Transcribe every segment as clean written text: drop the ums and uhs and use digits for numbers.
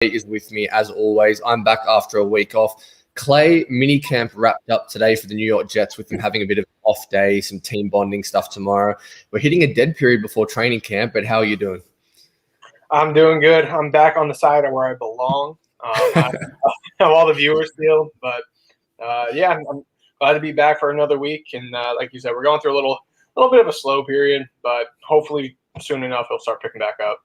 Is with me as always. I'm back after a week off. Clay, minicamp wrapped up today for the New York Jets with them having a bit of an off day, some team bonding stuff tomorrow. We're hitting a dead period before training camp, but how are you doing? I'm doing good. I'm back on the side of where I belong. I have all the viewers still, but yeah, I'm glad to be back for another week. And like you said, we're going through a little bit of a slow period, but hopefully soon enough it'll start picking back up.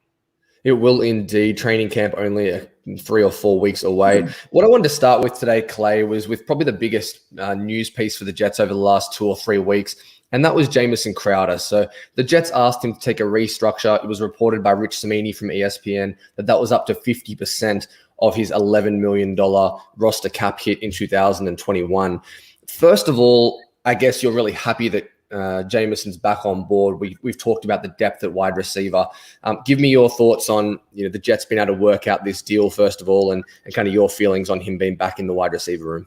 It will indeed. Training camp only 3 or 4 weeks away. What I wanted to start with today, Clay, was with probably the biggest news piece for the Jets over the last 2 or 3 weeks, and that was Jamison Crowder. So the Jets asked him to take a restructure. It was reported by Rich Cimini from ESPN that was up to 50% of his $11 million roster cap hit in 2021. First of all, I guess you're really happy that Jamison's back on board. We've talked about the depth at wide receiver. Give me your thoughts on the Jets being able to work out this deal first of all, and kind of your feelings on him being back in the wide receiver room.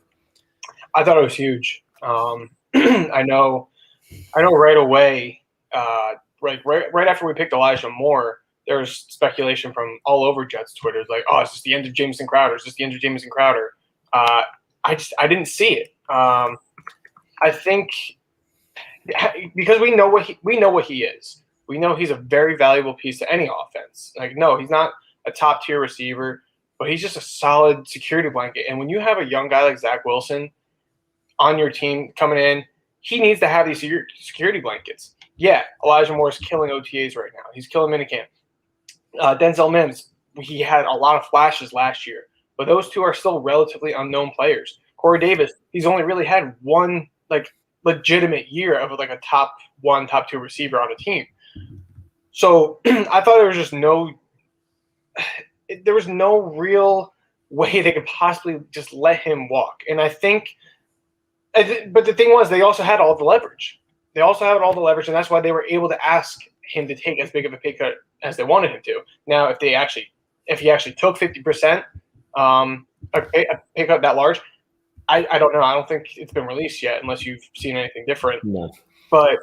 I thought it was huge. I know right away, right after we picked Elijah Moore, there was speculation from all over Jets Twitter, like, oh, is this the end of Jamison Crowder? Is this the end of Jamison Crowder? I didn't see it. I think because we know what he is. We know he's a very valuable piece to any offense. Like, no, he's not a top tier receiver, but he's just a solid security blanket. And when you have a young guy like Zach Wilson on your team coming in, he needs to have these security blankets. Yeah, Elijah Moore is killing OTAs right now. He's killing minicamp. Denzel Mims, he had a lot of flashes last year, but those two are still relatively unknown players. Corey Davis, he's only really had one legitimate year of a top 1, top 2 receiver on a team. So I thought there was no real way they could possibly just let him walk. And but the thing was, they also had all the leverage. And that's why they were able to ask him to take as big of a pay cut as they wanted him to. Now, if he actually took 50%, a pay cut that large, I don't know. I don't think it's been released yet, unless you've seen anything different. No. But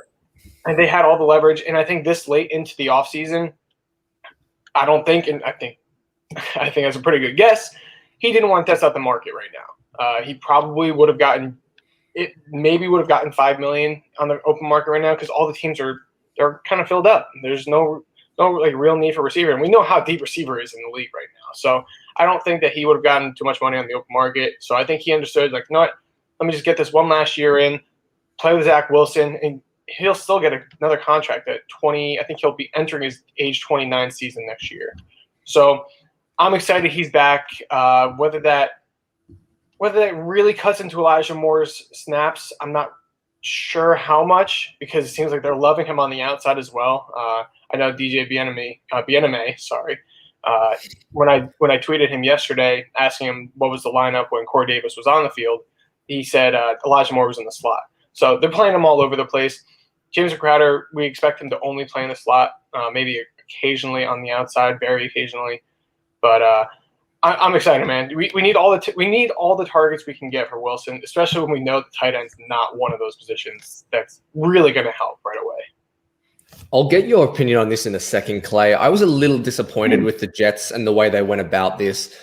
they had all the leverage, and I think this late into the offseason, I think that's a pretty good guess, he didn't want to test out the market right now. He probably would have gotten $5 million on the open market right now, because all the teams they're kind of filled up. There's no real need for receiver, and we know how deep receiver is in the league right now. So I don't think that he would have gotten too much money on the open market. So I think he understood, you know what, let me just get this one last year in, play with Zach Wilson, and he'll still get another contract at 20. I think he'll be entering his age 29 season next year. So I'm excited he's back. Whether that really cuts into Elijah Moore's snaps, I'm not sure how much, because it seems like they're loving him on the outside as well. I know DJ Bieneme, sorry. When I tweeted him yesterday asking him what was the lineup when Corey Davis was on the field, he said Elijah Moore was in the slot. So they're playing him all over the place. Jamison Crowder, we expect him to only play in the slot, maybe occasionally on the outside, very occasionally. But I'm excited, man. We need all the targets we can get for Wilson, especially when we know the tight end's not one of those positions that's really going to help right away. I'll get your opinion on this in a second, Clay. I was a little disappointed with the Jets and the way they went about this.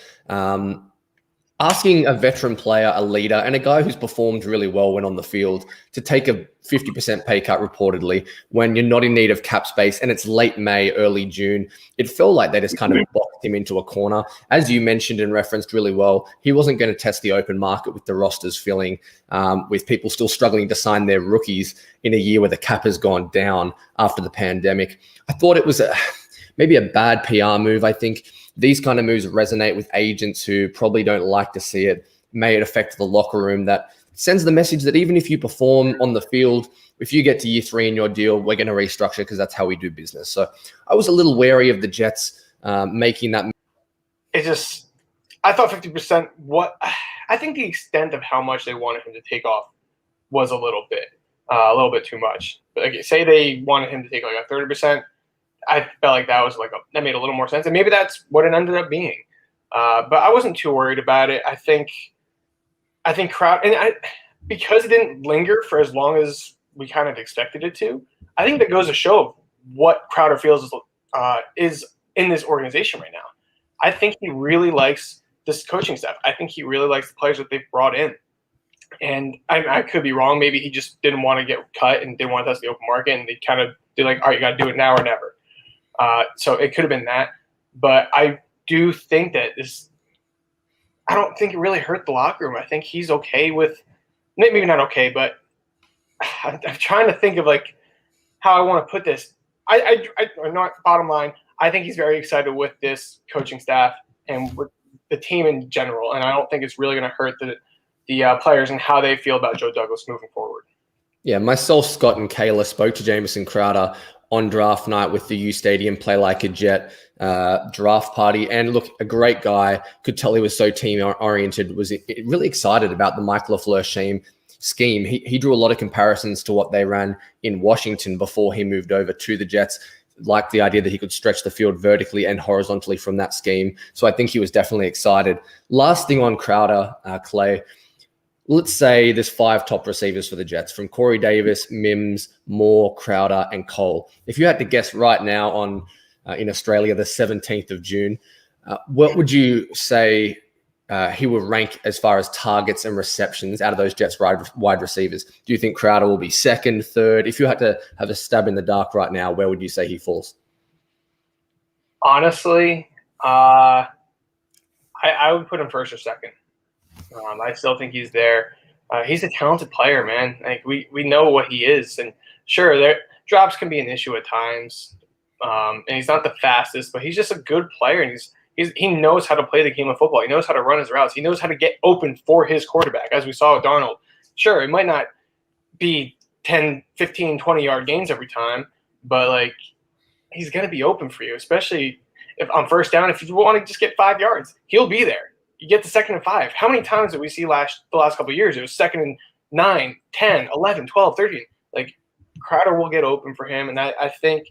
Asking a veteran player, a leader, and a guy who's performed really well when on the field to take a 50% pay cut reportedly when you're not in need of cap space and it's late May, early June, it felt like they just kind of boxed him into a corner. As you mentioned and referenced really well, he wasn't going to test the open market with the rosters filling, with people still struggling to sign their rookies in a year where the cap has gone down after the pandemic. I thought it was maybe a bad PR move. I think these kind of moves resonate with agents who probably don't like to see it. May it affect the locker room that sends the message that even if you perform on the field, if you get to year 3 in your deal, we're going to restructure because that's how we do business. So I was a little wary of the Jets making that. I thought 50%, I think the extent of how much they wanted him to take off was a little bit too much. But say they wanted him to take like a 30%. I felt like that made a little more sense, and maybe that's what it ended up being. But I wasn't too worried about it. I think Crowder, because it didn't linger for as long as we kind of expected it to, I think that goes to show what Crowder feels is in this organization right now. I think he really likes this coaching staff. I think he really likes the players that they've brought in. And I could be wrong. Maybe he just didn't want to get cut and didn't want to test the open market, and they kind of be like, all right, you got to do it now or never. So it could have been that. But I do think that I don't think it really hurt the locker room. I think he's okay with – maybe not okay, but I'm trying to think of, like, how I want to put this. I not bottom line, I think he's very excited with this coaching staff and with the team in general, and I don't think it's really going to hurt the players and how they feel about Joe Douglas moving forward. Yeah, myself, Scott, and Kayla spoke to Jamison Crowder on draft night with the U Stadium Play Like a Jet draft party. And look, a great guy. Could tell he was so team-oriented, was really excited about the Mike LaFleur scheme. He drew a lot of comparisons to what they ran in Washington before he moved over to the Jets. Liked the idea that he could stretch the field vertically and horizontally from that scheme. So I think he was definitely excited. Last thing on Crowder, Clay. Let's say there's 5 top receivers for the Jets, from Corey Davis, Mims, Moore, Crowder, and Cole. If you had to guess right now on in Australia, the 17th of June, what would you say he will rank as far as targets and receptions out of those Jets wide receivers? Do you think Crowder will be second, third? If you had to have a stab in the dark right now, where would you say he falls? Honestly, I would put him first or second. I still think he's there. He's a talented player, man. Like we know what he is, and sure, drops can be an issue at times. And he's not the fastest, but he's just a good player, and he knows how to play the game of football. He knows how to run his routes. He knows how to get open for his quarterback, as we saw with Darnold. Sure, it might not be 10, 15, 20-yard gains every time, but like he's going to be open for you, especially if on first down. If you want to just get 5 yards, he'll be there. You get the 2nd and 5. How many times did we see the last couple of years? It was 2nd and 9, 10, 11, 12, 13. Like Crowder will get open for him, and I think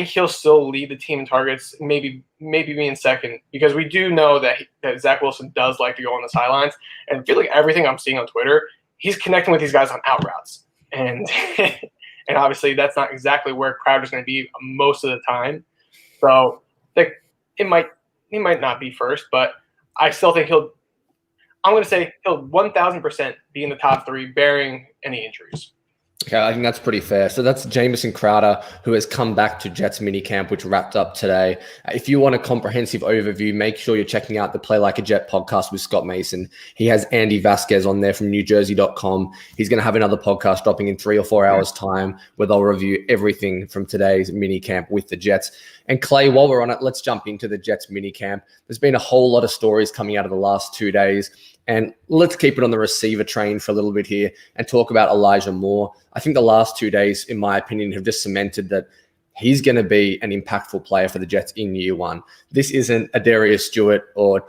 he'll still lead the team in targets, maybe being second, because we do know that Zach Wilson does like to go on the sidelines, and I feel like everything I'm seeing on Twitter, he's connecting with these guys on out routes, and and obviously that's not exactly where Crowder's going to be most of the time. So he might not be first, but I still think he'll 1,000% be in the top 3, barring any injuries. Okay, I think that's pretty fair. So that's Jamison Crowder, who has come back to Jets minicamp, which wrapped up today. If you want a comprehensive overview, make sure you're checking out the Play Like a Jet podcast with Scott Mason. He has Andy Vasquez on there from NewJersey.com. He's going to have another podcast dropping in 3 or 4 hours' time where they'll review everything from today's minicamp with the Jets. And Clay, while we're on it, let's jump into the Jets minicamp. There's been a whole lot of stories coming out of the last 2 days. And let's keep it on the receiver train for a little bit here and talk about Elijah Moore. I think the last 2 days, in my opinion, have just cemented that he's going to be an impactful player for the Jets in year 1. This isn't a Darius Stewart or,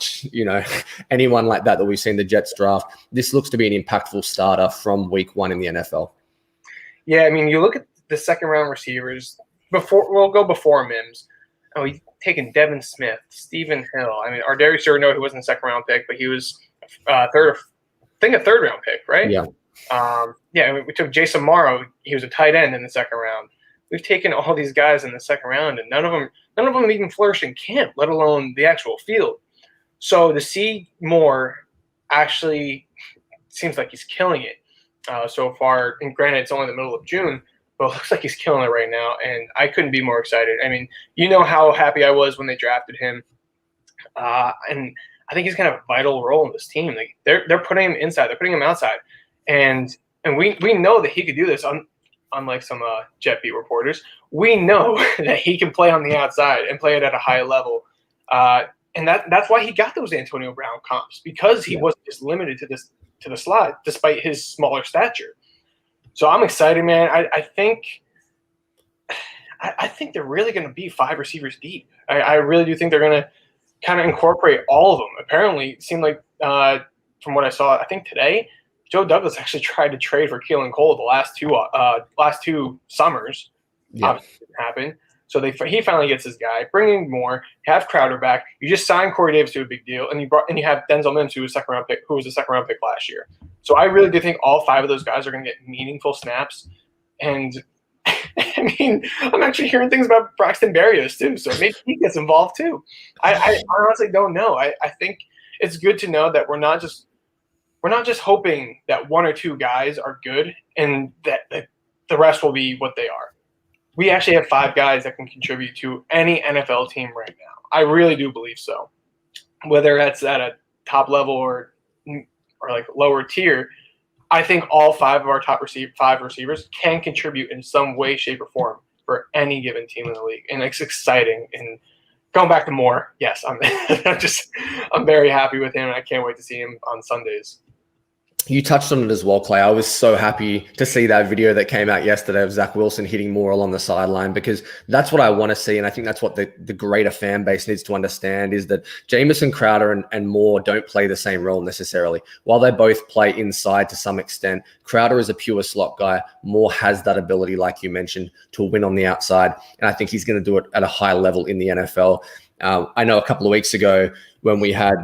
anyone like that we've seen the Jets draft. This looks to be an impactful starter from week 1 in the NFL. Yeah, I mean, you look at the second-round receivers. We'll go before Mims. Oh, he's taken Devin Smith, Stephen Hill. I mean, our Darius Stewart, no, he wasn't a second-round pick, but he was a third-round pick, right? Yeah. We took Jason Morrow. He was a tight end in the second round. We've taken all these guys in the second round, and none of them even flourished in camp, let alone the actual field. So to see Moore actually seems like he's killing it so far. And granted, it's only the middle of June, but it looks like he's killing it right now, and I couldn't be more excited. I mean, you know how happy I was when they drafted him, and I think he's going to have a vital role in this team. Like they're putting him inside, they're putting him outside, and we know that he could do this. Unlike some Jet Beat reporters, we know that he can play on the outside and play it at a high level, and that's why he got those Antonio Brown comps, because he wasn't just limited to the slot, despite his smaller stature. So I'm excited, man. I think they're really going to be 5 receivers deep. I really do think they're going to kind of incorporate all of them. Apparently, it seemed like from what I saw, I think today, Joe Douglas actually tried to trade for Keelan Cole the last two summers. Yeah. Obviously, didn't happen. So he finally gets his guy. Bring in more. Have Crowder back. You just signed Corey Davis to a big deal, and you have Denzel Mims, who was a second round pick last year. So I really do think all 5 of those guys are going to get meaningful snaps, and I mean, I'm actually hearing things about Braxton Berrios too, so maybe he gets involved too. I honestly don't know. I think it's good to know that we're not just hoping that one or two guys are good and that the rest will be what they are. We actually have 5 guys that can contribute to any NFL team right now. I really do believe so. Whether that's at a top level or like lower tier, I think all 5 of our top 5 receivers can contribute in some way, shape, or form for any given team in the league, and it's exciting. And going back to Moore, yes, I'm very happy with him, and I can't wait to see him on Sundays. You touched on it as well, Clay. I was so happy to see that video that came out yesterday of Zach Wilson hitting Moore along the sideline, because that's what I want to see. And I think that's what the greater fan base needs to understand, is that Jamison Crowder and Moore don't play the same role necessarily. While they both play inside to some extent, Crowder is a pure slot guy. Moore has that ability, like you mentioned, to win on the outside. And I think he's going to do it at a high level in the NFL. I know a couple of weeks ago when we had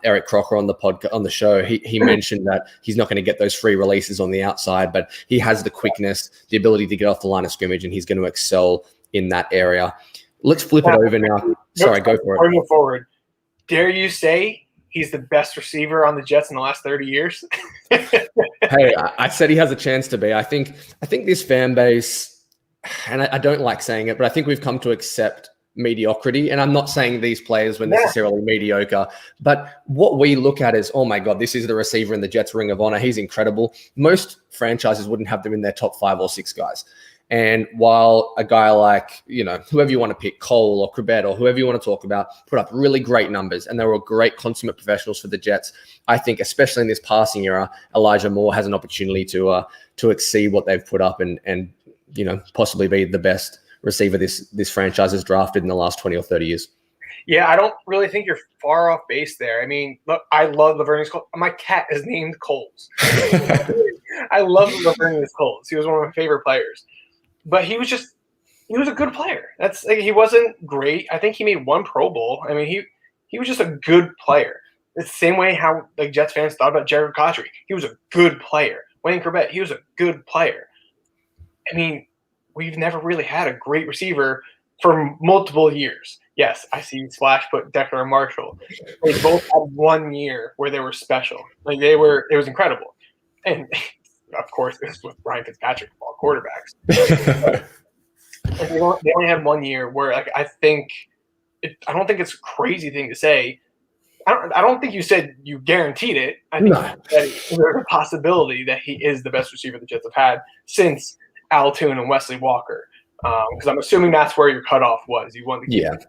Eric Crocker on the show, he mentioned that he's not going to get those free releases on the outside, but he has the quickness, the ability to get off the line of scrimmage, and he's going to excel in that area. Let's flip it over now. Sorry, go for it. Move forward. Dare you say he's the best receiver on the Jets in the last 30 years? Hey, I said he has a chance to be. I think this fan base, and I don't like saying it, but I think we've come to accept mediocrity. And I'm not saying these players were necessarily mediocre, but what we look at is, oh my God, this is the receiver in the Jets Ring of Honor. He's incredible. Most franchises wouldn't have them in their top 5 or 6 guys. And while a guy like, whoever you want to pick, Cole or Corbett or whoever you want to talk about, put up really great numbers, and they were great consummate professionals for the Jets, I think, especially in this passing era, Elijah Moore has an opportunity to exceed what they've put up and possibly be the best receiver this franchise has drafted in the last 20 or 30 years. Yeah, I don't really think you're far off base there. I mean, look, I love Laverne Coles. My cat is named Coles. I love Laverne Coles. He was one of my favorite players. But he was a good player. That's like, he wasn't great. I think he made 1 Pro Bowl. I mean, he was just a good player. It's the same way how like Jets fans thought about Jared Cotchery. He was a good player. Wayne Corbett, he was a good player. I mean, we've never really had a great receiver for multiple years. Yes, I see Splash put Decker and Marshall. They both had 1 year where they were special. Like it was incredible. And of course, it was with Ryan Fitzpatrick of all quarterbacks. And they only had 1 year where, like, I don't think it's a crazy thing to say. I don't think you said you guaranteed it. I think that there's a possibility that he is the best receiver the Jets have had since Al Toon and Wesley Walker, because I'm assuming that's where your cutoff was. You wanted to keep it.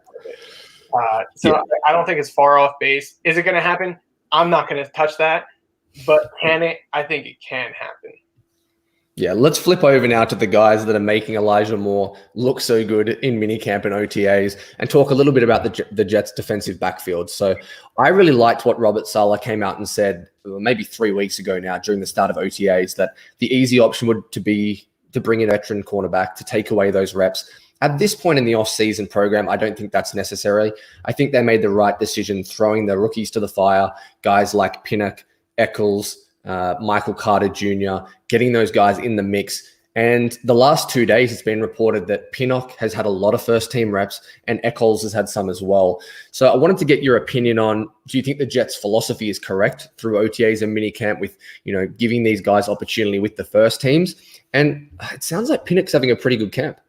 I don't think it's far off base. Is it going to happen? I'm not going to touch that. But can it? I think it can happen. Yeah, let's flip over now to the guys that are making Elijah Moore look so good in minicamp and OTAs, and talk a little bit about the Jets' defensive backfield. So I really liked what Robert Saleh came out and said maybe 3 weeks ago now during the start of OTAs, that the easy option would be to bring in a veteran cornerback to take away those reps. At this point in the off-season program, I don't think that's necessary. I think they made the right decision throwing the rookies to the fire, guys like Pinnock, Eccles, Michael Carter Jr., getting those guys in the mix. And the last 2 days, it's been reported that Pinnock has had a lot of first-team reps and Eccles has had some as well. So I wanted to get your opinion on, do you think the Jets' philosophy is correct through OTAs and minicamp with, giving these guys opportunity with the first teams? And it sounds like Pinnock's having a pretty good camp.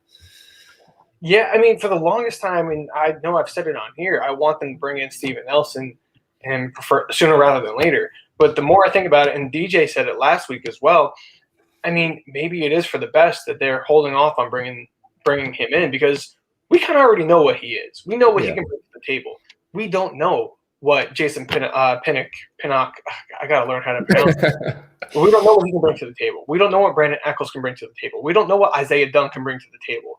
Yeah, I mean, for the longest time, and I know I've said it on here, I want them to bring in Steven Nelson and prefer sooner rather than later. But the more I think about it, and DJ said it last week as well, I mean, maybe it is for the best that they're holding off on bringing him in, because we kind of already know what he is. We know what he can bring to the table. We don't know what Jason Pinnock, I got to learn how to pronounce it. We don't know what he can bring to the table. We don't know what Brandon Eccles can bring to the table. We don't know what Isaiah Dunn can bring to the table.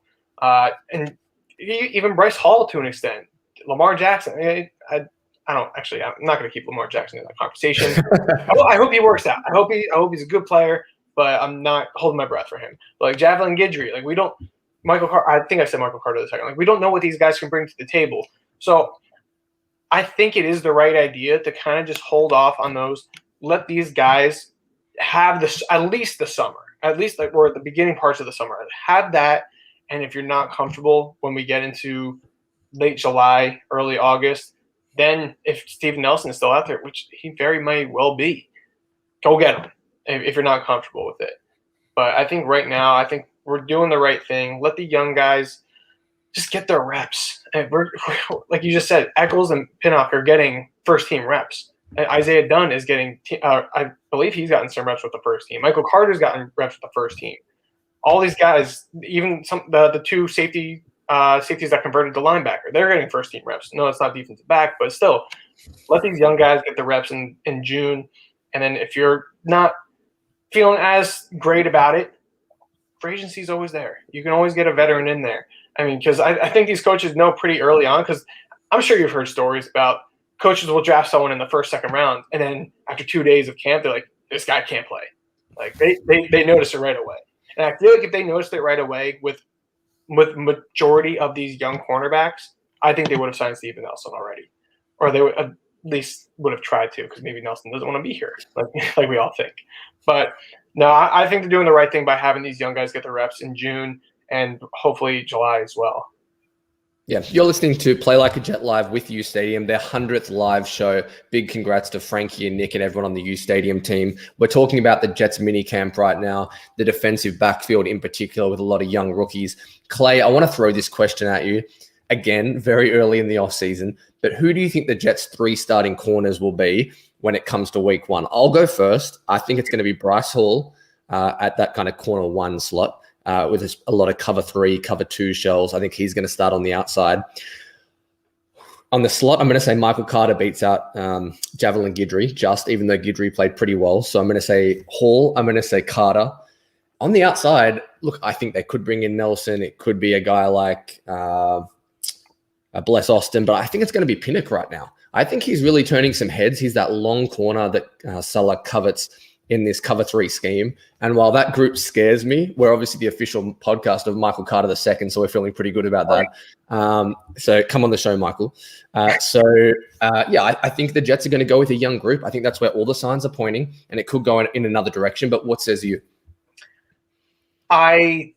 And even Bryce Hall to an extent. Lamar Jackson. I'm not going to keep Lamar Jackson in that conversation. I hope he works out. I hope he's a good player, but I'm not holding my breath for him. Like Javelin Guidry, like we don't – I think I said Michael Carter the second. Like we don't know what these guys can bring to the table. So I think it is the right idea to kind of just hold off on those. Let these guys have at least the summer. at least like we're at the beginning parts of the summer. Have that, and if you're not comfortable when we get into late July, early August, then if Steven Nelson is still out there, which he very may well be, go get him if you're not comfortable with it. But I think right now, I think we're doing the right thing. Let the young guys just get their reps. And we're like you just said, Eccles and Pinnock are getting first-team reps. And Isaiah Dunn is getting I believe he's gotten some reps with the first team. Michael Carter's gotten reps with the first team. All these guys, even the two safeties that converted to linebacker, they're getting first-team reps. No, it's not defensive back, but still, let these young guys get the reps in June. And then if you're not feeling as great about it, free agency is always there. You can always get a veteran in there. I mean, because I think these coaches know pretty early on, because I'm sure you've heard stories about coaches will draft someone in the first, second round, and then after 2 days of camp, they're like, this guy can't play. Like they notice it right away. And I feel like if they noticed it right away with majority of these young cornerbacks, I think they would have signed Steven Nelson already. Or they would at least would have tried to, because maybe Nelson doesn't want to be here, like we all think. But no, I think they're doing the right thing by having these young guys get their reps in June and hopefully July as well. Yeah, you're listening to Play Like a Jet Live with uSTADIUM, their 100th live show. Big congrats to Frankie and Nick and everyone on the uSTADIUM team. We're talking about the Jets mini camp right now, the defensive backfield in particular with a lot of young rookies. Clay, I want to throw this question at you. Again, very early in the offseason, but who do you think the Jets' 3 starting corners will be when it comes to week 1? I'll go first. I think it's going to be Bryce Hall at that kind of corner 1 slot. With a lot of cover 3, cover 2 shells. I think he's going to start on the outside. On the slot, I'm going to say Michael Carter beats out Javelin Guidry, even though Guidry played pretty well. So I'm going to say Hall. I'm going to say Carter. On the outside, look, I think they could bring in Nelson. It could be a guy like Bless Austin, but I think it's going to be Pinnock right now. I think he's really turning some heads. He's that long corner that Salah covets in this cover 3 scheme. And while that group scares me, we're obviously the official podcast of Michael Carter II, so we're feeling pretty good about that. So come on the show, Michael. I think the Jets are going to go with a young group. I think that's where all the signs are pointing, and it could go in another direction. But what says you? I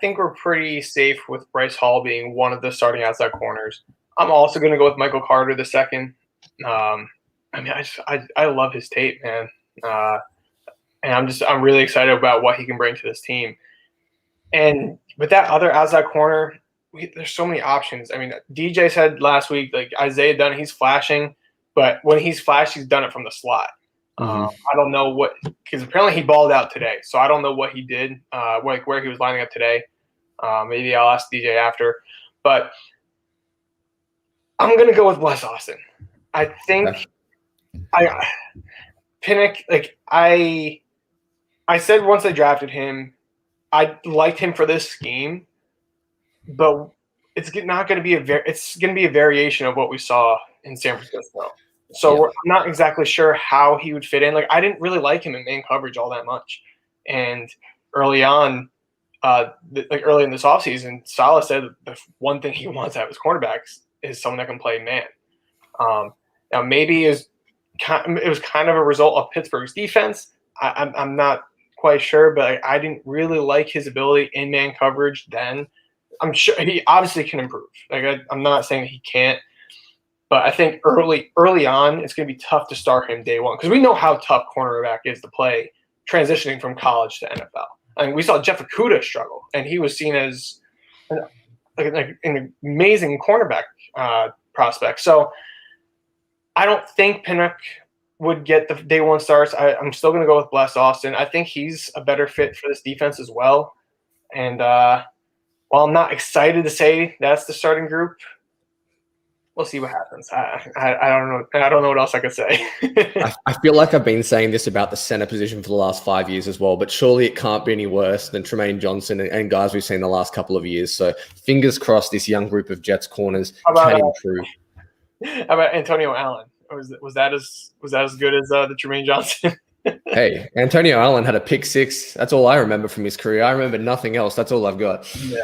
think we're pretty safe with Bryce Hall being one of the starting outside corners. I'm also going to go with Michael Carter II. I love his tape, man. And I'm really excited about what he can bring to this team. And with that other outside corner, there's so many options. I mean, DJ said last week, like Isaiah Dunn, he's flashing, but when he's flashed, he's done it from the slot. I don't know what, because apparently he balled out today, so I don't know what he did, where he was lining up today. Maybe I'll ask DJ after, but I'm gonna go with Bless Austin. I think Pinnock, like I said once I drafted him, I liked him for this scheme, but it's not going to be it's going to be a variation of what we saw in San Francisco. So I'm not exactly sure how he would fit in. Like, I didn't really like him in man coverage all that much. And early on, early in this offseason, Salah said the one thing he wants out of his cornerbacks is someone that can play man. Now, maybe it was kind of a result of Pittsburgh's defense. I'm not quite sure, but I didn't really like his ability in man coverage then. I'm sure he obviously can improve. I'm not saying he can't, but I think early on it's going to be tough to start him day one, because we know how tough cornerback is to play transitioning from college to NFL. I mean, we saw Jeff Okudah struggle, and he was seen as an amazing cornerback prospect. So I don't think Pinnock would get the day one starts. I'm still going to go with Bless Austin. I think he's a better fit for this defense as well. And while I'm not excited to say that's the starting group, we'll see what happens. I don't know. I don't know what else I could say. I feel like I've been saying this about the center position for the last 5 years as well, but surely it can't be any worse than Tremaine Johnson and guys we've seen the last couple of years. So fingers crossed this young group of Jets corners can improve. How about Antonio Allen? Was that as good as the Tremaine Johnson? Hey, Antonio Allen had a pick 6. That's all I remember from his career. I remember nothing else. That's all I've got. Yeah.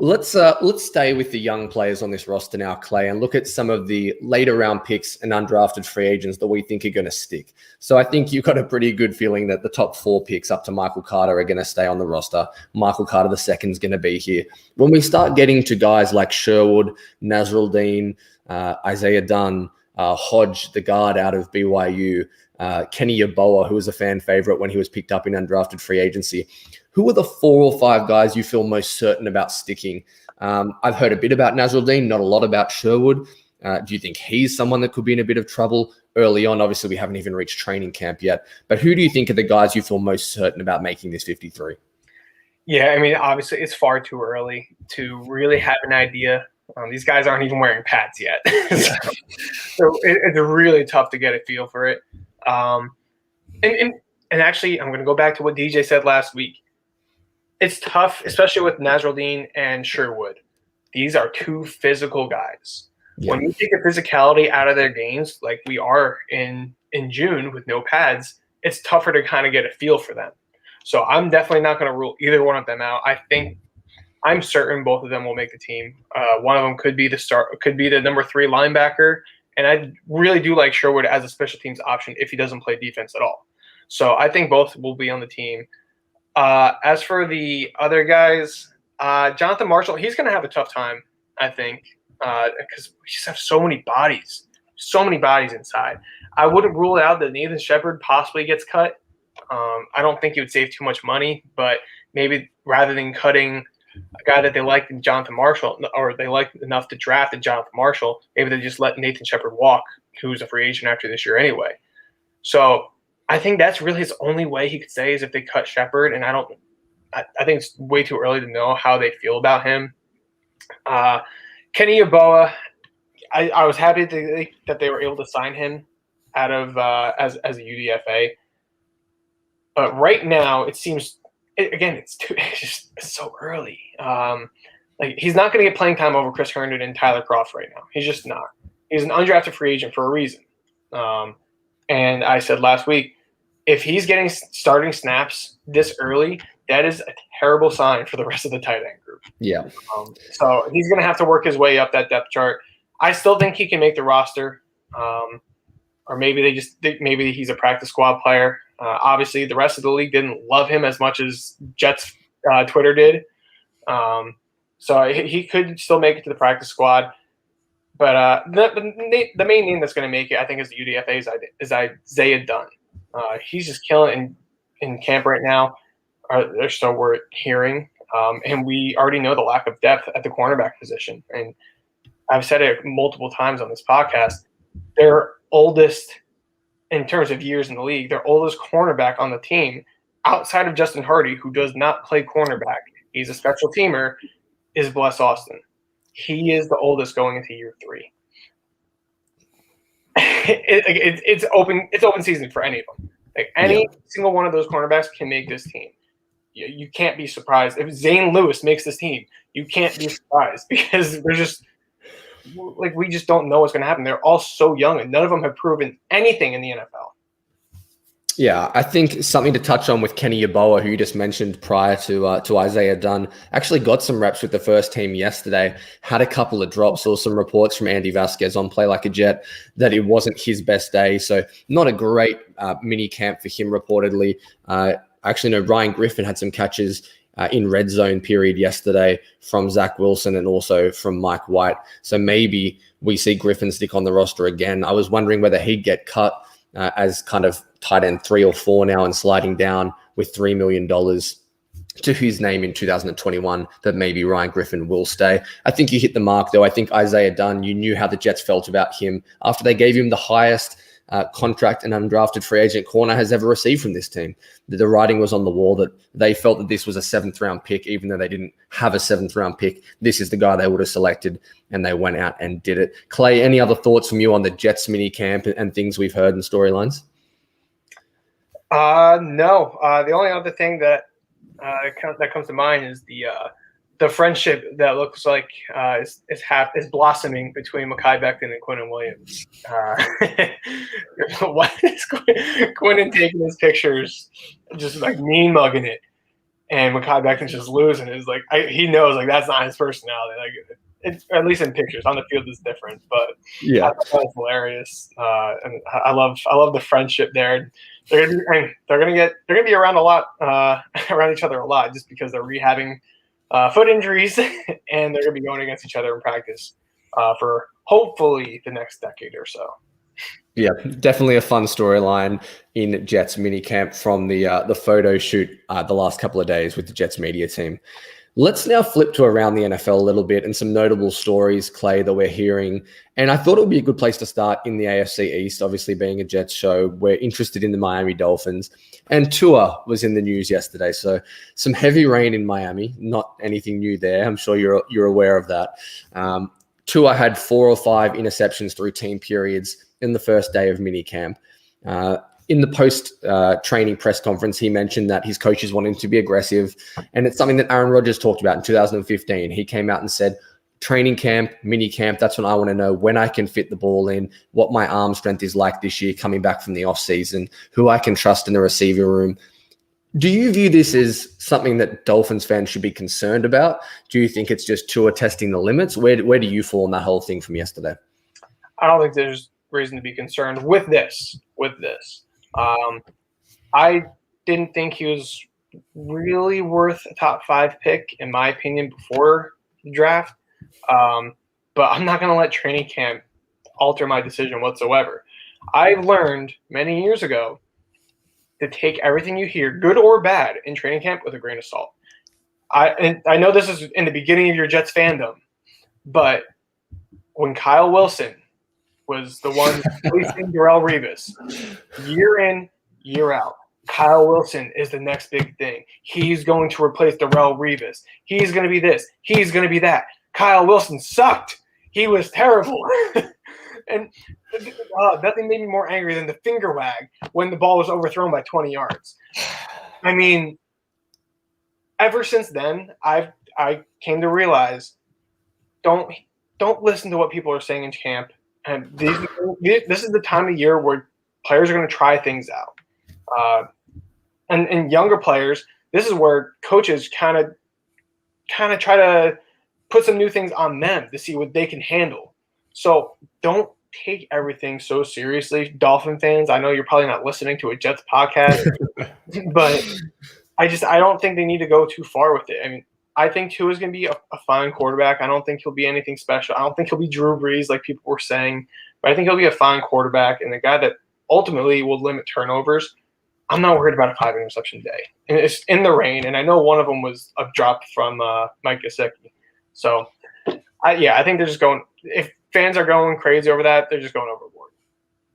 Let's stay with the young players on this roster now, Clay, and look at some of the later round picks and undrafted free agents that we think are going to stick. So I think you've got a pretty good feeling that the top 4 picks up to Michael Carter are going to stay on the roster. Michael Carter II is going to be here. When we start getting to guys like Sherwood, Nasruddin, Isaiah Dunn, Hodge, the guard out of BYU, Kenny Yeboah, who was a fan favorite when he was picked up in undrafted free agency. Who are the 4 or 5 guys you feel most certain about sticking? I've heard a bit about Nasruddin, not a lot about Sherwood. Do you think he's someone that could be in a bit of trouble early on? Obviously, we haven't even reached training camp yet. But who do you think are the guys you feel most certain about making this 53? Yeah, I mean, obviously, it's far too early to really have an idea. These guys aren't even wearing pads yet. So it's really tough to get a feel for it. And actually, I'm going to go back to what DJ said last week. It's tough, especially with Nasruddin and Sherwood. These are 2 physical guys. Yeah. When you take the physicality out of their games, like we are in June with no pads, it's tougher to kind of get a feel for them. So I'm definitely not going to rule either one of them out. I'm certain both of them will make the team. One of them could be the number 3 linebacker, and I really do like Sherwood as a special teams option if he doesn't play defense at all. So I think both will be on the team. As for the other guys, Jonathan Marshall, he's going to have a tough time, I think, because we just have so many bodies inside. I wouldn't rule it out that Nathan Shepard possibly gets cut. I don't think he would save too much money, but maybe rather than cutting a guy that they liked in Jonathan Marshall, or they liked enough to draft in Jonathan Marshall, maybe they just let Nathan Shepard walk, who's a free agent after this year anyway. So I think that's really his only way he could stay is if they cut Shepard, and I think it's way too early to know how they feel about him. Kenny Yeboah, I was happy that they were able to sign him out of as a UDFA, but right now it seems it's just so early. Like he's not going to get playing time over Chris Herndon and Tyler Croft right now. He's just not. He's an undrafted free agent for a reason. And I said last week, if he's getting starting snaps this early, that is a terrible sign for the rest of the tight end group. Yeah. So he's going to have to work his way up that depth chart. I still think he can make the roster, or maybe maybe he's a practice squad player. Obviously, the rest of the league didn't love him as much as Jets Twitter did. So he could still make it to the practice squad. But the main name that's going to make it, I think, is the UDFA is Isaiah Dunn. He's just killing in camp right now. Or so we're hearing. And we already know the lack of depth at the cornerback position. And I've said it multiple times on this podcast. Their oldest, in terms of years in the league, their oldest cornerback on the team, outside of Justin Hardy, who does not play cornerback, he's a special teamer, is Bless Austin. He is the oldest going into year 3. It's open season for any of them. Like any single one of those cornerbacks can make this team. You can't be surprised if Zane Lewis makes this team. You can't be surprised because they're just like we just don't know what's going to happen. They're all so young, and none of them have proven anything in the NFL. Yeah, I think something to touch on with Kenny Yeboah, who you just mentioned prior to Isaiah Dunn, actually got some reps with the first team yesterday, had a couple of drops, or some reports from Andy Vasquez on Play Like a Jet that it wasn't his best day. So not a great mini camp for him reportedly. Actually, no, Ryan Griffin had some catches in red zone period yesterday from Zach Wilson and also from Mike White. So maybe we see Griffin stick on the roster again. I was wondering whether he'd get cut as kind of tight end 3 or 4 now and sliding down with $3 million to his name in 2021, that maybe Ryan Griffin will stay. I think you hit the mark, though. I think Isaiah Dunn, you knew how the Jets felt about him after they gave him the highest contract an undrafted free agent corner has ever received from this team. The writing was on the wall that they felt that this was a 7th round pick, even though they didn't have a 7th round pick. This is the guy they would have selected, and they went out and did it. Clay, any other thoughts from you on the Jets mini camp and things we've heard in storylines? No. The only other thing that comes to mind is the friendship that looks like is blossoming between Mekhi Becton and Quinnen Williams. What is Quinnen taking his pictures, just like mean mugging it? and Mekhi Becton's just losing. Is like he knows like that's not his personality. Like it's at least in pictures. On the field is different, but Yeah. I thought that was hilarious. And I love the friendship there. They're gonna be around a lot around each other a lot just because they're rehabbing foot injuries and they're gonna be going against each other in practice for hopefully the next decade or so. Yeah, definitely a fun storyline in Jets minicamp from the photo shoot the last couple of days with the Jets media team. Let's now flip to around the NFL a little bit and some notable stories, Clay, that we're hearing. And I thought it would be a good place to start in the AFC East, obviously being a Jets show. We're interested in the Miami Dolphins. And Tua was in the news yesterday. So some heavy rain in Miami, not anything new there. I'm sure you're aware of that. Tua had 4 or 5 interceptions through team periods in the first day of minicamp. In the post-training press conference, he mentioned that his coaches want him to be aggressive. And it's something that Aaron Rodgers talked about in 2015. He came out and said, training camp, mini camp, that's when I want to know when I can fit the ball in, what my arm strength is like this year coming back from the offseason, who I can trust in the receiver room. Do you view this as something that Dolphins fans should be concerned about? Do you think it's just Tua testing the limits? Where do you fall on that whole thing from yesterday? I don't think there's reason to be concerned with this. I didn't think he was really worth a top 5 pick, in my opinion, before the draft. But I'm not going to let training camp alter my decision whatsoever. I learned many years ago to take everything you hear, good or bad, in training camp with a grain of salt. I know this is in the beginning of your Jets fandom, but when Kyle Wilson was the one facing Darrelle Revis, year in, year out, Kyle Wilson is the next big thing. He's going to replace Darrelle Revis. He's going to be this. He's going to be that. Kyle Wilson sucked. He was terrible. And nothing made me more angry than the finger wag when the ball was overthrown by 20 yards. I mean, ever since then, I came to realize don't listen to what people are saying in camp. And this is the time of year where players are going to try things out. And younger players, this is where coaches kind of try to put some new things on them to see what they can handle. So don't take everything so seriously, Dolphin fans. I know you're probably not listening to a Jets podcast, but I don't think they need to go too far with it. I mean, I think Tua is going to be a fine quarterback. I don't think he'll be anything special. I don't think he'll be Drew Brees like people were saying, but I think he'll be a fine quarterback and the guy that ultimately will limit turnovers. I'm not worried about a 5 interception day. And it's in the rain, and I know one of them was a drop from Mike Gesicki. So, I think they're just going – if fans are going crazy over that, they're just going overboard.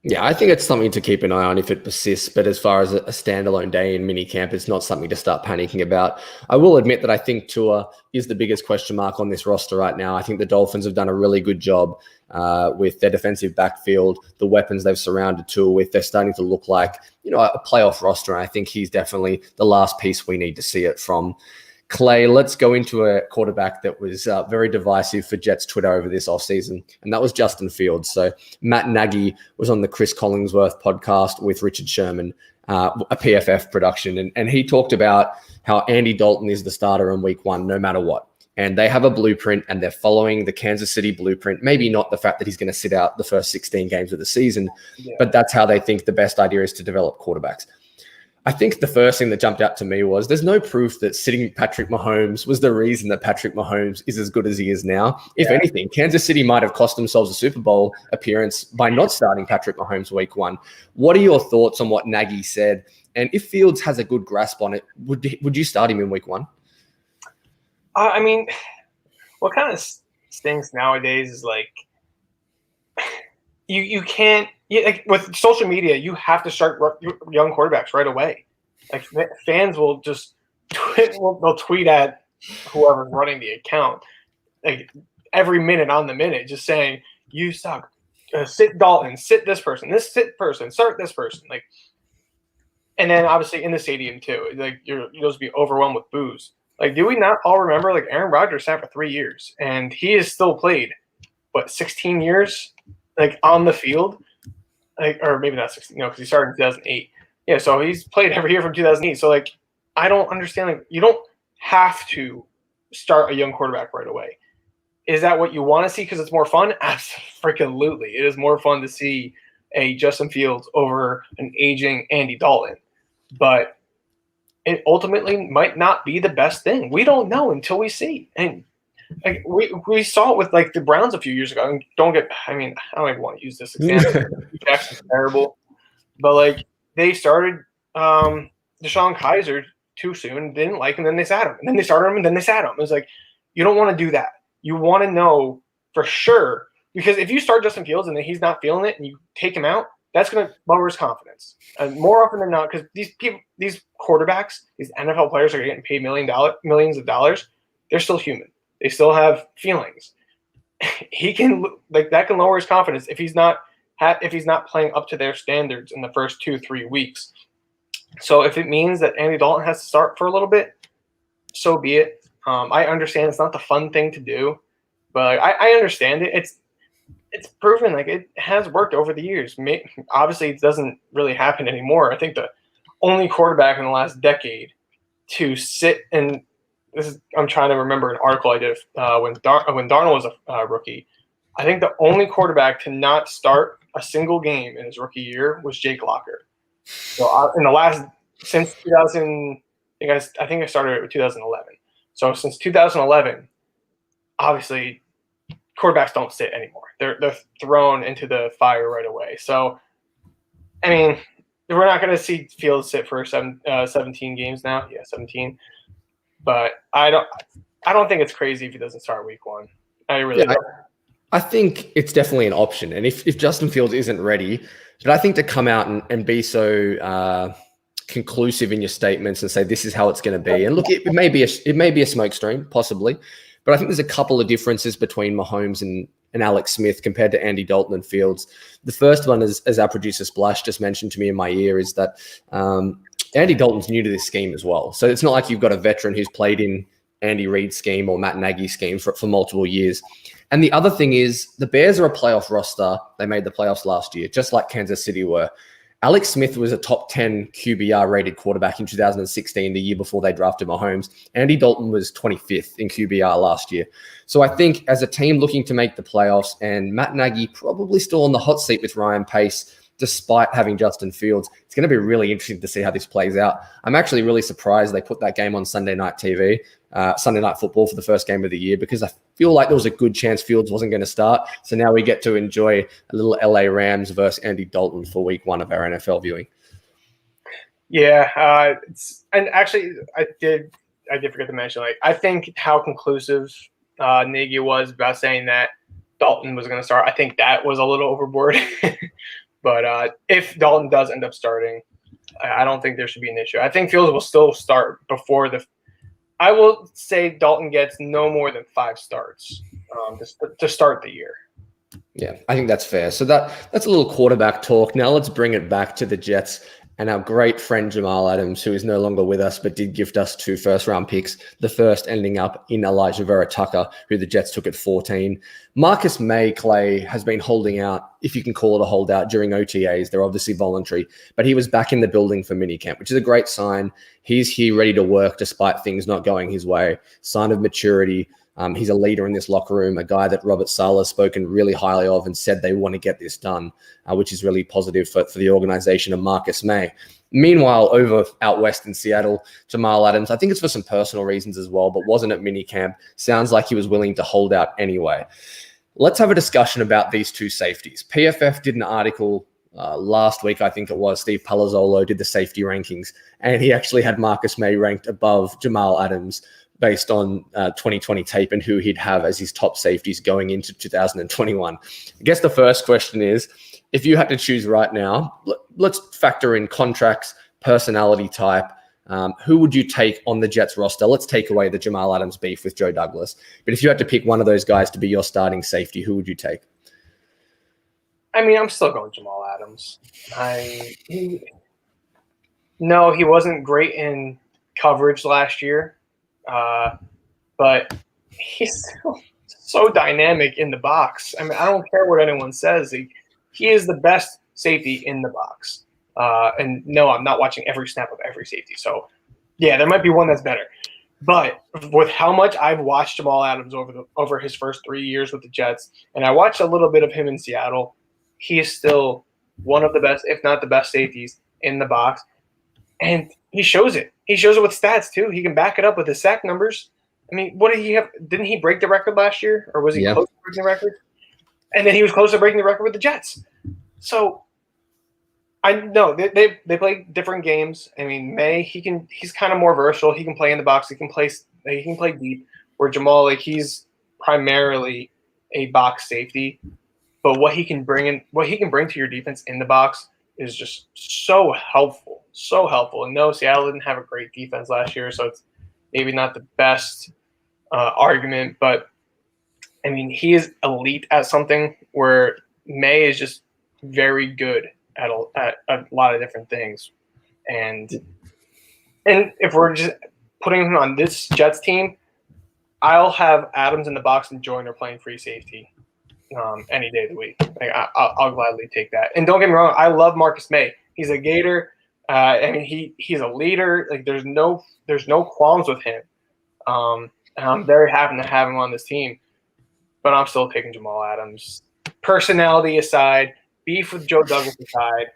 Yeah, I think it's something to keep an eye on if it persists. But as far as a standalone day in minicamp, it's not something to start panicking about. I will admit that I think Tua is the biggest question mark on this roster right now. I think the Dolphins have done a really good job with their defensive backfield, the weapons they've surrounded Tua with. They're starting to look like, a playoff roster. And I think he's definitely the last piece we need to see it from. Clay, let's go into a quarterback that was very divisive for Jets Twitter over this offseason, and that was Justin Fields. So Matt Nagy was on the Chris Collingsworth podcast with Richard Sherman, a PFF production, and he talked about how Andy Dalton is the starter in week 1, no matter what. And they have a blueprint, and they're following the Kansas City blueprint. Maybe not the fact that he's going to sit out the first 16 games of the season, but that's how they think the best idea is to develop quarterbacks. I think the first thing that jumped out to me was there's no proof that sitting Patrick Mahomes was the reason that Patrick Mahomes is as good as he is now. If anything, Kansas City might have cost themselves a Super Bowl appearance by not starting Patrick Mahomes week 1. What are your thoughts on what Nagy said? And if Fields has a good grasp on it, would you start him in week 1? I mean, what kind of stinks nowadays is like you can't. Like with social media, you have to start young quarterbacks right away. Like fans will just they'll tweet at whoever's running the account like every minute on the minute, just saying you suck. Sit Dalton, sit this person, start this person. Like, and then obviously in the stadium too, like you're supposed to be overwhelmed with boos. Like, do we not all remember like Aaron Rodgers sat for 3 years and he has still played 16 years like on the field. Like, or maybe not 16, because he started in 2008. Yeah, so he's played every year from 2008. So, like, I don't understand. Like, you don't have to start a young quarterback right away. Is that what you want to see because it's more fun? Absolutely. It is more fun to see a Justin Fields over an aging Andy Dalton. But it ultimately might not be the best thing. We don't know until we see. And like we saw it with like the Browns a few years ago. And I don't even want to use this example. Jackson's terrible. But like they started Deshaun Kaiser too soon, didn't like him, then they sat him. And then they started him and then they sat him. It was like, you don't want to do that. You want to know for sure. Because if you start Justin Fields and then he's not feeling it and you take him out, that's going to lower his confidence. And more often than not, because these quarterbacks, these NFL players are getting paid millions of dollars. They're still human. They still have feelings. He can that can lower his confidence if he's not playing up to their standards in the first 2-3 weeks. So if it means that Andy Dalton has to start for a little bit, so be it. I understand it's not the fun thing to do, but I understand it. It's proven like it has worked over the years. Obviously, it doesn't really happen anymore. I think the only quarterback in the last decade to sit and I'm trying to remember an article I did when Darnold was a rookie. I think the only quarterback to not start a single game in his rookie year was Jake Locker. So in the last since 2000, I think I started with 2011. So since 2011, obviously quarterbacks don't sit anymore. They're thrown into the fire right away. So, I mean, we're not going to see Fields sit for 17 games now. Yeah, 17. But I don't think it's crazy if he doesn't start week one. I really don't. I think it's definitely an option. And if Justin Fields isn't ready, but I think to come out and be so conclusive in your statements and say this is how it's going to be. And look, it may be a smoke screen, possibly. But I think there's a couple of differences between Mahomes and Alex Smith compared to Andy Dalton and Fields. The first one is, as our producer Splash just mentioned to me in my ear, is that Andy Dalton's new to this scheme as well. So it's not like you've got a veteran who's played in Andy Reid's scheme or Matt Nagy's scheme for multiple years. And the other thing is the Bears are a playoff roster. They made the playoffs last year, just like Kansas City were. Alex Smith was a top 10 QBR rated quarterback in 2016, the year before they drafted Mahomes. Andy Dalton was 25th in QBR last year. So I think as a team looking to make the playoffs, and Matt Nagy probably still on the hot seat with Ryan Pace, despite having Justin Fields, it's going to be really interesting to see how this plays out. I'm actually really surprised they put that game on Sunday Night TV, Sunday Night Football for the first game of the year, because I feel like there was a good chance Fields wasn't going to start. So now we get to enjoy a little LA Rams versus Andy Dalton for week one of our NFL viewing. Yeah, and actually I did forget to mention, like, I think how conclusive Nagy was about saying that Dalton was going to start. I think that was a little overboard. But if Dalton does end up starting, I don't think there should be an issue. I think Fields will still start before I will say Dalton gets no more than 5 starts to start the year. Yeah, I think that's fair. So that's a little quarterback talk. Now let's bring it back to the Jets and our great friend Jamal Adams, who is no longer with us, but did gift us 2 first-round picks, the first ending up in Elijah Vera Tucker, who the Jets took at 14. Marcus May, Clay, has been holding out, if you can call it a holdout, during OTAs. They're obviously voluntary, but he was back in the building for minicamp, which is a great sign. He's here ready to work despite things not going his way. Sign of maturity. He's a leader in this locker room, a guy that Robert Saleh has spoken really highly of and said they want to get this done, which is really positive for the organization of Marcus May. Meanwhile, over out west in Seattle, Jamal Adams, I think it's for some personal reasons as well, but wasn't at minicamp. Sounds like he was willing to hold out anyway. Let's have a discussion about these 2 safeties. PFF did an article last week, I think it was. Steve Palazzolo did the safety rankings, and he actually had Marcus May ranked above Jamal Adams based on 2020 tape and who he'd have as his top safeties going into 2021. I guess the first question is, if you had to choose right now, let's factor in contracts, personality type. Who would you take on the Jets roster? Let's take away the Jamal Adams beef with Joe Douglas. But if you had to pick one of those guys to be your starting safety, who would you take? I mean, I'm still going Jamal Adams. No, he wasn't great in coverage last year. But he's still so dynamic in the box. I mean, I don't care what anyone says. He is the best safety in the box. And no, I'm not watching every snap of every safety. So Yeah, there might be one that's better. But with how much I've watched Jamal Adams over his first 3 years with the Jets, and I watched a little bit of him in Seattle, he is still one of the best, if not the best, safeties in the box. And he shows it. He shows it with stats, too. He can back it up with his sack numbers. I mean, what did he have? Didn't he break the record last year? Or was he close to breaking the record? And then he was close to breaking the record with the Jets. So I know they play different games. I mean, he's kind of more versatile. He can play in the box. He can play deep. Where Jamal, like, he's primarily a box safety, but what he can bring to your defense in the box is just so helpful. And no, Seattle didn't have a great defense last year, so it's maybe not the best argument, but I mean, he is elite at something where May is just very good at a lot of different things. And if we're just putting him on this Jets team, I'll have Adams in the box and Joyner playing free safety any day of the week. Like, I'll gladly take that. And don't get me wrong, I love Marcus May. He's a Gator. I mean, he's a leader. Like, there's no qualms with him. And I'm very happy to have him on this team. But I'm still taking Jamal Adams. Personality aside, beef with Joe Douglas aside,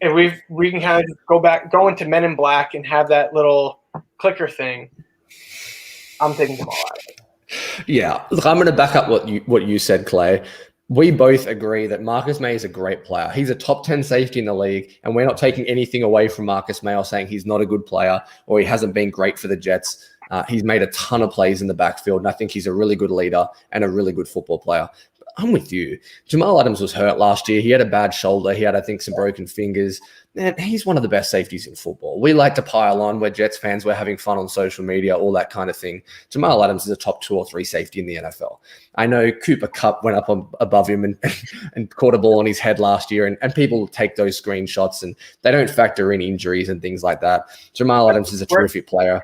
if we can kind of go into Men in Black and have that little clicker thing, I'm taking Jamal Adams. Yeah, look, I'm going to back up what you said, Clay. We both agree that Marcus May is a great player. He's a top 10 safety in the league, and we're not taking anything away from Marcus May or saying he's not a good player or he hasn't been great for the Jets. He's made a ton of plays in the backfield, and I think he's a really good leader and a really good football player. But I'm with you. Jamal Adams was hurt last year. He had a bad shoulder. He had, I think, some broken fingers. Man, he's one of the best safeties in football. We like to pile on. We're Jets fans. We're having fun on social media, all that kind of thing. Jamal Adams is a top 2 or 3 safety in the NFL. I know Cooper Kupp went up above him and caught a ball on his head last year, and people take those screenshots, and they don't factor in injuries and things like that. Jamal Adams is a terrific player.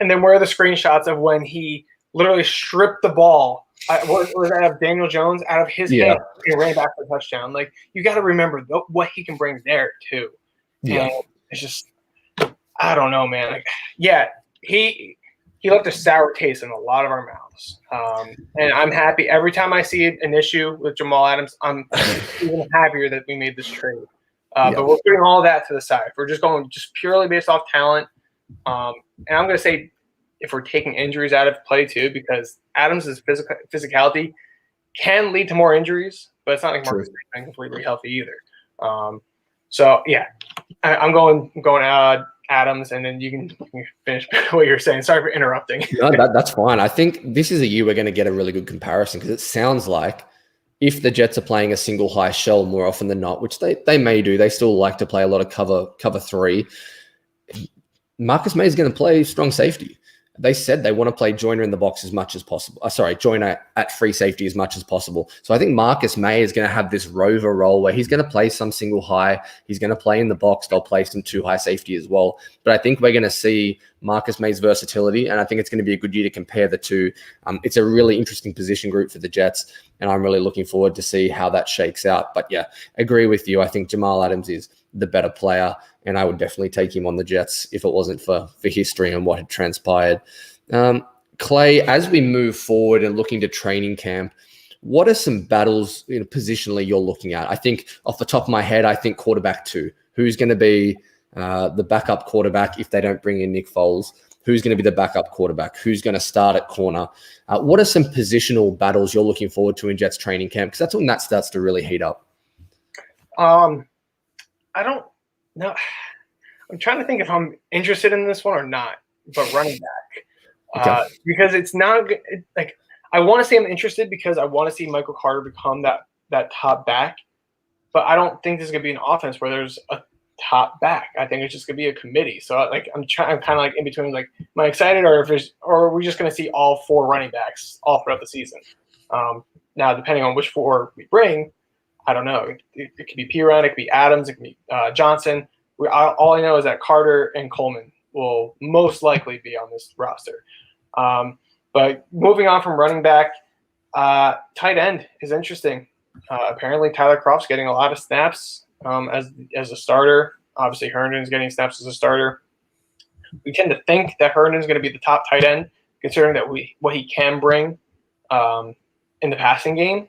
And then where are the screenshots of when he literally stripped the ball? Was that of Daniel Jones out of his hand and ran back for a touchdown? Like, you got to remember what he can bring there too. Yeah, and it's just, I don't know, man. Like, yeah, he left a sour taste in a lot of our mouths, and I'm happy every time I see an issue with Jamal Adams. I'm even happier that we made this trade. But we're putting all that to the side. We're just going purely based off talent. And I'm going to say, if we're taking injuries out of play too, because Adams' physicality can lead to more injuries, but it's not like Marcus May being completely healthy either. So yeah, I'm going Adams, and then you can finish what you're saying. Sorry for interrupting. No, that's fine. I think this is a year we're going to get a really good comparison, because it sounds like if the Jets are playing a single high shell more often than not, which they may do, they still like to play a lot of cover 3. Marcus May is going to play strong safety. They said they want to play Joyner in the box as much as possible. Joyner at free safety as much as possible. So I think Marcus May is going to have this rover role where he's going to play some single high. He's going to play in the box. They'll play some 2 high safety as well. But I think we're going to see Marcus May's versatility, and I think it's going to be a good year to compare the two. It's a really interesting position group for the Jets, and I'm really looking forward to see how that shakes out. But yeah, agree with you. I think Jamal Adams is the better player, and I would definitely take him on the Jets if it wasn't for history and what had transpired. Clay, as we move forward and looking to training camp, what are some battles positionally you're looking at? I think off the top of my head, I think quarterback 2. Who's going to be the backup quarterback if they don't bring in Nick Foles? Who's going to be the backup quarterback? Who's going to start at corner? What are some positional battles you're looking forward to in Jets training camp? Because that's when that starts to really heat up. I don't know. I'm trying to think if I'm interested in this one or not, but running back. Because it's not like, I want to say I'm interested because I want to see Michael Carter become that top back, but I don't think there's going to be an offense where there's a top back. I think it's just going to be a committee. So like, I'm kind of like in between, like, am I excited or are we just going to see all 4 running backs all throughout the season? Now, depending on which 4 we bring, I don't know. It could be Piran, it could be Adams, it could be Johnson. All I know is that Carter and Coleman will most likely be on this roster. But moving on from running back, tight end is interesting. Apparently, Tyler Kroft's getting a lot of snaps as a starter. Obviously, Herndon's getting snaps as a starter. We tend to think that Herndon's going to be the top tight end, considering that what he can bring in the passing game.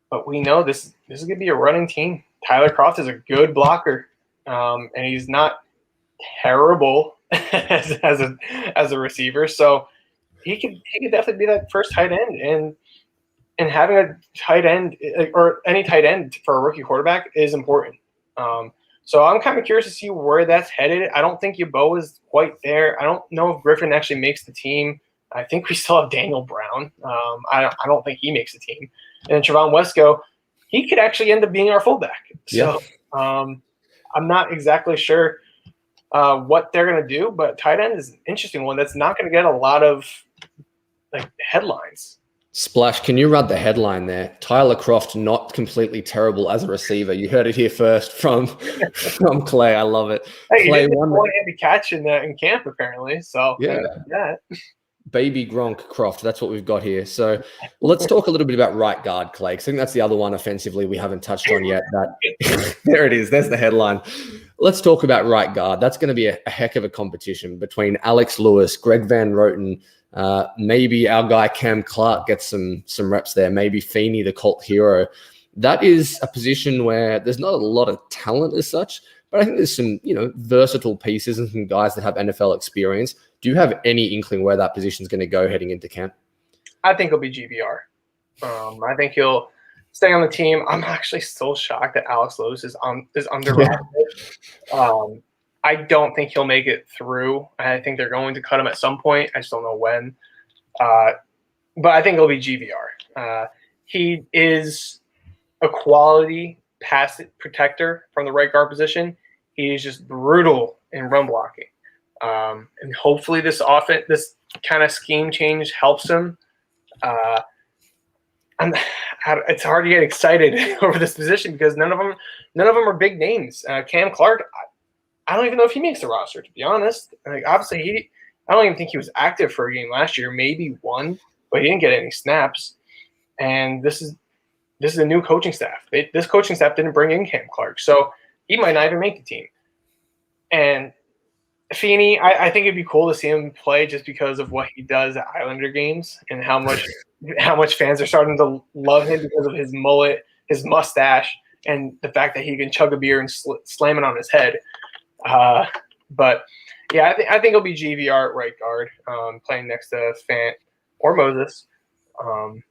But we know this is going to be a running team. Tyler Kroft is a good blocker, and he's not terrible as a receiver. So he could definitely be that first tight end, and having a tight end or any tight end for a rookie quarterback is important. So I'm kind of curious to see where that's headed. I don't think Yabo is quite there. I don't know if Griffin actually makes the team. I think we still have Daniel Brown. I don't think he makes the team. And then Trevon Wesco, he could actually end up being our fullback. So I'm not exactly sure what they're going to do, but tight end is an interesting one that's not going to get a lot of headlines. Splash, can you run the headline there? Tyler Kroft, not completely terrible as a receiver. You heard it here first from Clay. I love it. Hey, Clay, he did one-handed catch in camp, apparently. So yeah. Baby Gronk Kroft, that's what we've got here. So let's talk a little bit about right guard, Clay. I think that's the other one offensively we haven't touched on yet. There it is. There's the headline. Let's talk about right guard. That's going to be a heck of a competition between Alex Lewis, Greg Van Roten. Maybe our guy Cam Clark gets some reps there. Maybe Feeney, the cult hero. That is a position where there's not a lot of talent as such, but I think there's some versatile pieces and some guys that have NFL experience. Do you have any inkling where that position is going to go heading into camp? I think it'll be GBR. I think he'll stay on the team. I'm actually so shocked that Alex Lewis is underrated. I don't think he'll make it through. I think they're going to cut him at some point. I just don't know when. But I think it'll be GBR. He is a quality pass protector from the right guard position. He is just brutal in run blocking. And hopefully this kind of scheme change helps him. It's hard to get excited over this position because none of them are big names. Cam Clark, I don't even know if he makes the roster, to be honest. Obviously, I don't even think he was active for a game last year, maybe one, but he didn't get any snaps. And this is a new coaching staff. This coaching staff didn't bring in Cam Clark, so he might not even make the team. And Feeney, I think it'd be cool to see him play just because of what he does at Islander games and how much fans are starting to love him because of his mullet, his mustache, and the fact that he can chug a beer and slam it on his head. But yeah, I think it'll be GVR at right guard, playing next to Fant or Moses, and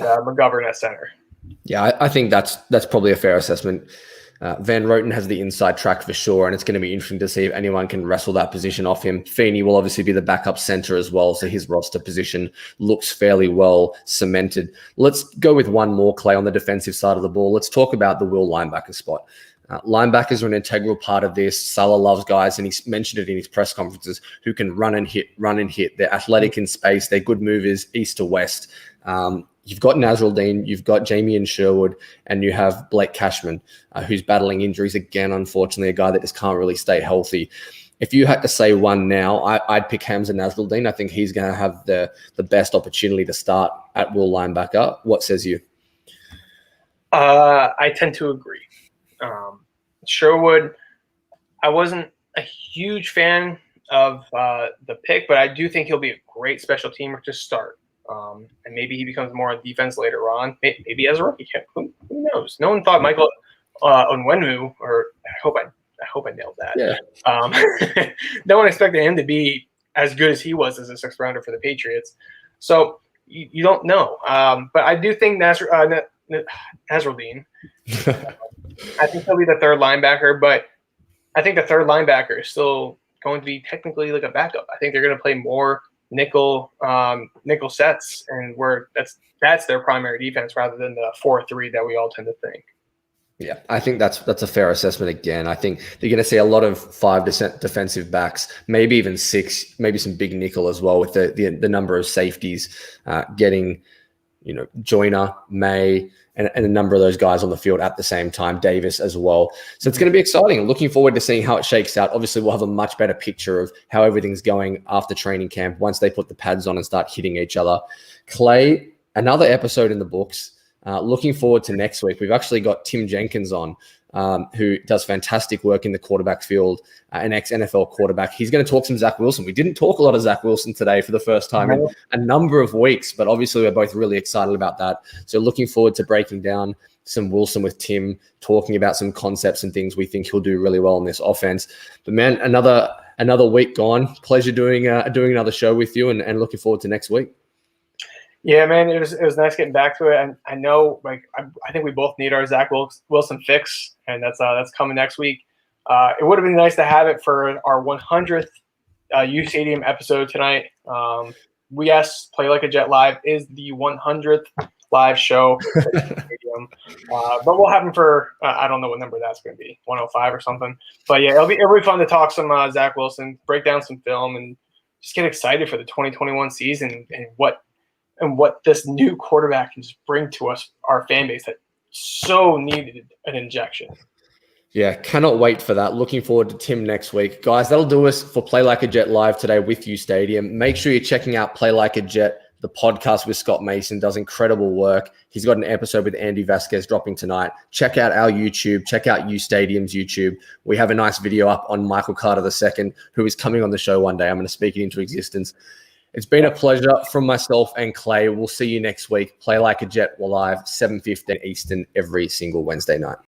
McGovern at center. Yeah, I think that's probably a fair assessment. Van Roten has the inside track for sure, and it's going to be interesting to see if anyone can wrestle that position off him. Feeney will obviously be the backup center as well, so his roster position looks fairly well cemented. Let's go with one more, Clay, on the defensive side of the ball. Let's talk about the will linebacker spot. Linebackers are an integral part of this. Salah loves guys, and he mentioned it in his press conferences, who can run and hit. They're athletic in space. They're good movers east to west. You've got Nasruddin, you've got Jamie Sherwood, and you have Blake Cashman, who's battling injuries again, unfortunately, a guy that just can't really stay healthy. If you had to say one now, I'd pick Hamza Nasruddin. I think he's going to have the best opportunity to start at will linebacker. What says you? I tend to agree. Sherwood, I wasn't a huge fan of the pick, but I do think he'll be a great special teamer to start. And maybe he becomes more on defense later on. Maybe as a rookie. Who knows? No one thought Michael Onwenu, or I hope I nailed that. Yeah. No one expected him to be as good as he was as a sixth rounder for the Patriots. So you don't know. But I do think Nasruddin. I think he'll be the third linebacker, but I think the third linebacker is still going to be technically like a backup. I think they're going to play more nickel sets, and where that's their primary defense rather than the 4-3 that we all tend to think. Yeah, I think that's a fair assessment again. I think they're going to see a lot of 5 defensive backs, maybe even 6, maybe some big nickel as well, with the number of safeties getting, Joyner, May, and a number of those guys on the field at the same time, Davis as well. So it's going to be exciting. Looking forward to seeing how it shakes out. Obviously, we'll have a much better picture of how everything's going after training camp once they put the pads on and start hitting each other. Clay, another episode in the books. Looking forward to next week. We've actually got Tim Jenkins on who does fantastic work in the quarterback field, an ex-NFL quarterback. He's going to talk some Zach Wilson. We didn't talk a lot of Zach Wilson today for the first time in a number of weeks, but obviously we're both really excited about that. So looking forward to breaking down some Wilson with Tim, talking about some concepts and things we think he'll do really well in this offense. But man, another week gone. Pleasure doing another show with you, and looking forward to next week. Yeah, man, it was nice getting back to it. And I know, I think we both need our Zach Wilson fix, and that's coming next week. It would have been nice to have it for our 100th uSTADIUM episode tonight. Yes, Play Like a Jet Live is the 100th live show. But we'll have them for I don't know what number that's going to be, 105 or something. But yeah, it'll be fun to talk some Zach Wilson, break down some film, and just get excited for the 2021 season and what this new quarterback can just bring to us, our fan base that so needed an injection. Yeah, cannot wait for that. Looking forward to Tim next week. Guys, that'll do us for Play Like a Jet Live today with uSTADIUM. Make sure you're checking out Play Like a Jet. The podcast with Scott Mason does incredible work. He's got an episode with Andy Vasquez dropping tonight. Check out our YouTube. Check out uSTADIUM's YouTube. We have a nice video up on Michael Carter II, who is coming on the show one day. I'm going to speak it into existence. It's been a pleasure from myself and Clay. We'll see you next week. Play Like a Jet live, 7:15 Eastern every single Wednesday night.